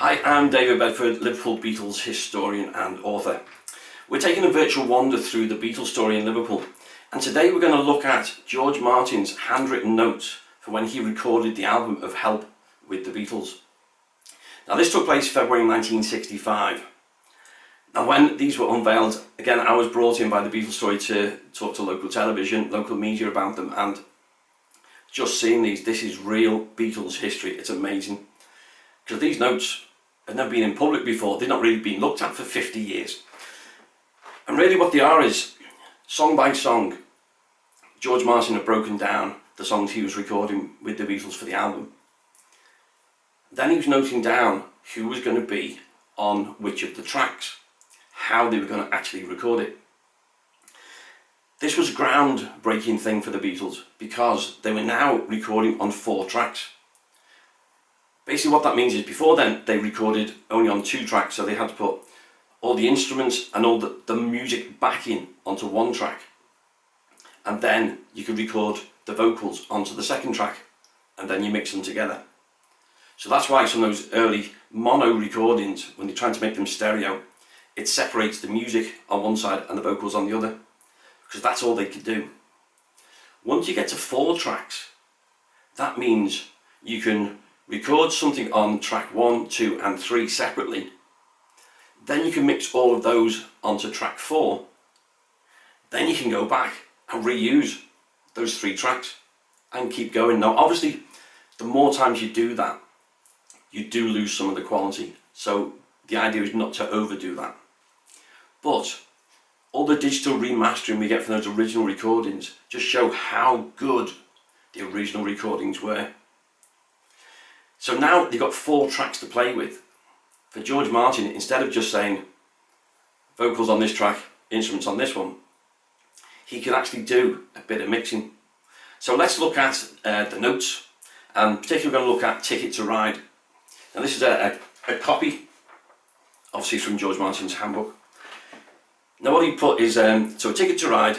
Hi, I'm David Bedford, Liverpool Beatles historian and author. We're taking a virtual wander through the Beatles story in Liverpool, and today we're going to look at George Martin's handwritten notes for when he recorded the album of Help with the Beatles. Now this took place February 1965. Now when these were unveiled, again I was brought in by the Beatles Story to talk to local television, local media about them, and just seeing these, this is real Beatles history. It's amazing. Because these notes have never been in public before. They've not really been looked at for 50 years. And really what they are is, song by song, George Martin had broken down the songs he was recording with the Beatles for the album. Then he was noting down who was going to be on which of the tracks, how they were going to actually record it. This was a groundbreaking thing for the Beatles because they were now recording on 4 tracks. Basically what that means is before then they recorded only on 2 tracks, so they had to put all the instruments and all the music backing onto 1 track, and then you could record the vocals onto the 2nd track, and then you mix them together. So that's why some of those early mono recordings, when they're trying to make them stereo, it separates the music on one side and the vocals on the other, because that's all they could do. Once you get to 4 tracks, that means you can record something on track 1, 2 and 3 separately. Then you can mix all of those onto track 4. Then you can go back and reuse those 3 tracks and keep going. Now obviously the more times you do that, you do lose some of the quality. So the idea is not to overdo that. But all the digital remastering we get from those original recordings just show how good the original recordings were. So now they've got 4 tracks to play with. For George Martin, instead of just saying vocals on this track, instruments on this one, he can actually do a bit of mixing. So let's look at the notes, and particularly we're going to look at Ticket to Ride. Now this is a copy, obviously from George Martin's handbook. Now what he put is, so Ticket to Ride,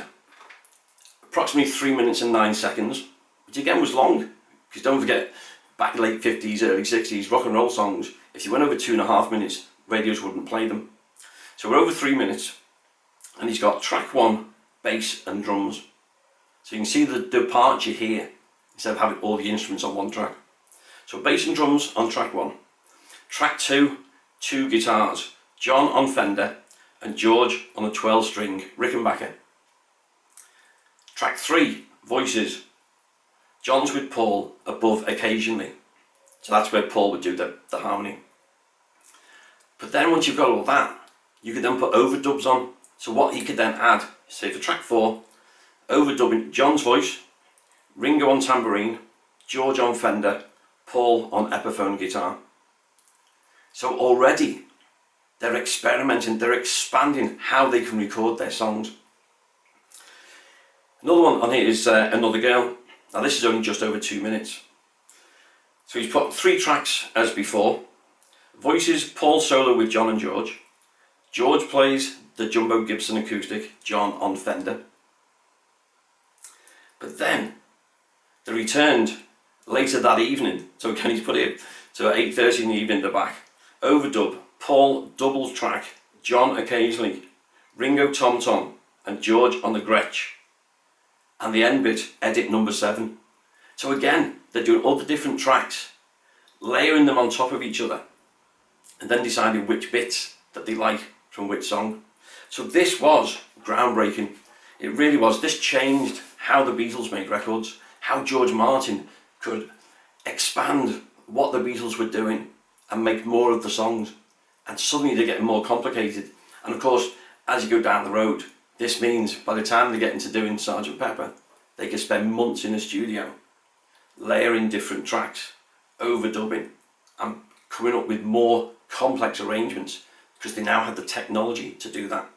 approximately 3 minutes and 9 seconds, which again was long, because don't forget, back in the late 50s, early 60s, rock and roll songs, if you went over 2.5 minutes, radios wouldn't play them. So we're over 3 minutes, and he's got track 1, bass and drums. So you can see the departure here, instead of having all the instruments on 1 track. So bass and drums on track 1. Track 2, 2 guitars, John on Fender and George on a 12-string Rickenbacker. Track 3, voices, John's with Paul above occasionally. So that's where Paul would do the harmony. But then once you've got all that, you could then put overdubs on. So what he could then add, say for track 4, overdubbing John's voice, Ringo on tambourine, George on Fender, Paul on Epiphone guitar. So already they're experimenting, they're expanding how they can record their songs. Another one on here is Another Girl. Now this is only just over 2 minutes. So he's put 3 tracks as before. Voices, Paul solo with John and George. George plays the Jumbo Gibson acoustic, John on Fender. But then they returned later that evening. So again he's put it to 8:30 in the evening, the back. Overdub, Paul double track, John occasionally, Ringo tom tom and George on the Gretsch. And the end bit, edit number 7. So again, they're doing all the different tracks, layering them on top of each other, and then deciding which bits that they like from which song. So this was groundbreaking. It really was. This changed how the Beatles made records, how George Martin could expand what the Beatles were doing and make more of the songs. And suddenly they're getting more complicated. And of course, as you go down the road, this means by the time they get into doing Sgt. Pepper, they can spend months in the studio, layering different tracks, overdubbing, and coming up with more complex arrangements, because they now have the technology to do that.